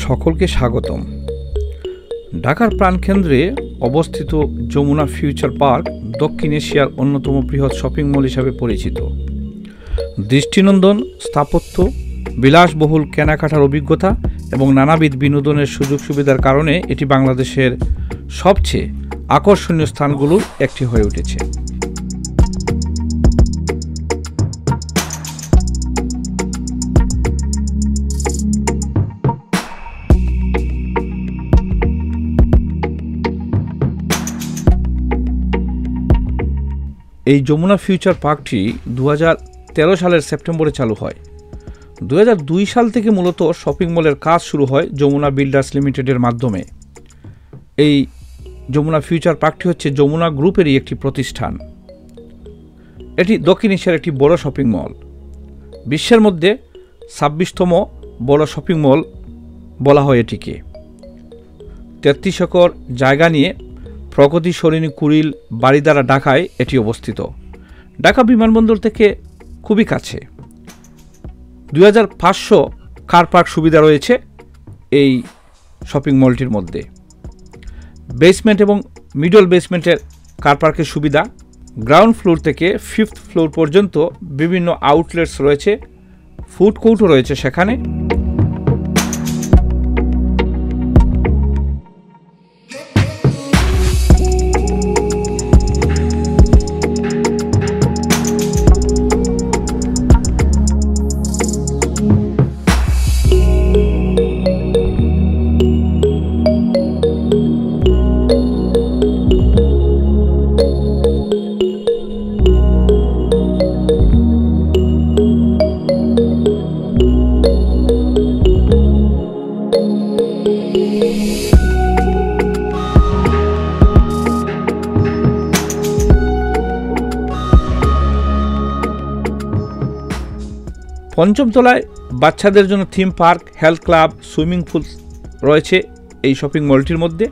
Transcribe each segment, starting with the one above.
সকলকে স্বাগতম। ঢাকার প্রাণকেন্দ্রে অবস্থিত যমুনা ফিউচার পার্ক দক্ষিণ এশিয়ার অন্যতম বৃহৎ শপিং মল হিসাবে পরিচিত। দৃষ্টিনন্দন স্থাপত্য, বিলাসবহুল কেনাকাটার অভিজ্ঞতা এবং নানাবিধ বিনোদনের সুযোগ সুবিধার কারণে এটি বাংলাদেশের সবচেয়ে আকর্ষণীয় স্থানগুলোর একটি হয়ে উঠেছে। এই যমুনা ফিউচার পার্কটি 2013 সালের সেপ্টেম্বরে চালু হয়। 2002 সাল থেকে মূলত শপিং মলের কাজ শুরু হয় যমুনা বিল্ডার্স লিমিটেডের মাধ্যমে। এই যমুনা ফিউচার পার্কটি হচ্ছে যমুনা গ্রুপেরই একটি প্রতিষ্ঠান। এটি দক্ষিণ এশিয়ার একটি বড় শপিং মল। বিশ্বের মধ্যে 26তম বড় শপিং মল বলা হয় এটিকে। 33 একর জায়গা নিয়ে প্রগতি সরণি কুড়িল বারিধারা ঢাকায় এটি অবস্থিত। ঢাকা বিমানবন্দর থেকে খুবই কাছে। 2500 কার পার্ক সুবিধা রয়েছে এই শপিং মলটির মধ্যে। বেসমেন্ট এবং মিডল বেসমেন্টের কার পার্কের সুবিধা, গ্রাউন্ড ফ্লোর থেকে 5th ফ্লোর পর্যন্ত বিভিন্ন আউটলেটস রয়েছে, ফুড কোর্টও রয়েছে সেখানে। পঞ্চম তলায় বাচ্চাদের জন্য theme park, health club, swimming pool রয়েছে এই শপিং মলটির মধ্যে।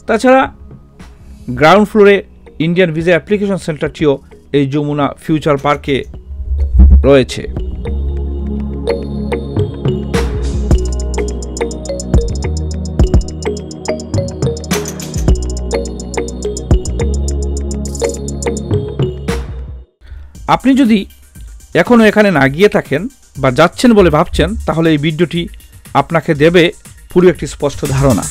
তাছাড়া গ্রাউন্ড ফ্লোরে ইন্ডিয়ান ভিসা অ্যাপ্লিকেশন সেন্টারটিও এই যমুনা ফিউচার পার্কে রয়েছে। আপনি যদি এখনও এখানে না গিয়ে থাকেন বা যাচ্ছেন বলে ভাবছেন, তাহলে এই ভিডিওটি আপনাকে দেবে পুরো একটি স্পষ্ট ধারণা।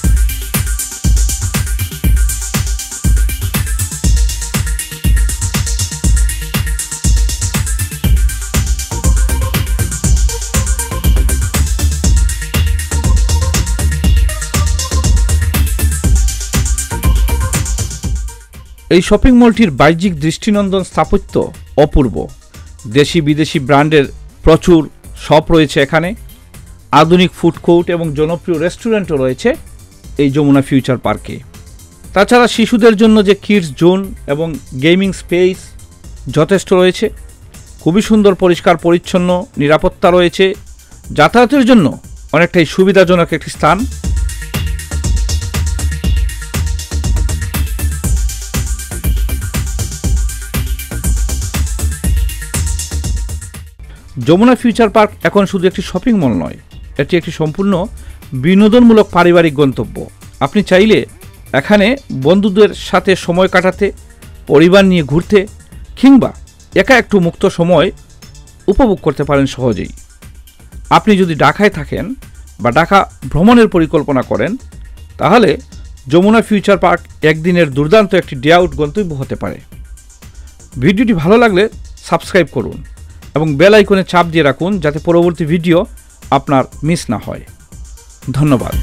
এই শপিং মলটির বাহ্যিক দৃষ্টিনন্দন স্থাপত্য অপূর্ব। দেশি বিদেশি ব্র্যান্ডের প্রচুর শপ রয়েছে এখানে। আধুনিক ফুড কোর্ট এবং জনপ্রিয় রেস্টুরেন্টও রয়েছে এই যমুনা ফিউচার পার্কে। তাছাড়া শিশুদের জন্য যে কিডস জোন এবং গেমিং স্পেস যথেষ্ট রয়েছে। খুবই সুন্দর, পরিষ্কার পরিচ্ছন্ন, নিরাপত্তা রয়েছে। যাতায়াতের জন্য অনেকটাই সুবিধাজনক একটি স্থান। যমুনা ফিউচার পার্ক এখন শুধু একটি শপিং মল নয়, এটি একটি সম্পূর্ণ বিনোদনমূলক পারিবারিক গন্তব্য। আপনি চাইলে এখানে বন্ধুদের সাথে সময় কাটাতে, পরিবার নিয়ে ঘুরতে কিংবা একা একটু মুক্ত সময় উপভোগ করতে পারেন সহজেই। আপনি যদি ঢাকায় থাকেন বা ঢাকা ভ্রমণের পরিকল্পনা করেন, তাহলে যমুনা ফিউচার পার্ক একদিনের দুর্দান্ত একটি ডে আউট গন্তব্য হতে পারে। ভিডিওটি ভালো লাগলে সাবস্ক্রাইব করুন এবং বেল আইকনে চাপ দিয়ে রাখুন, যাতে পরবর্তী ভিডিও আপনার মিস না হয়। ধন্যবাদ।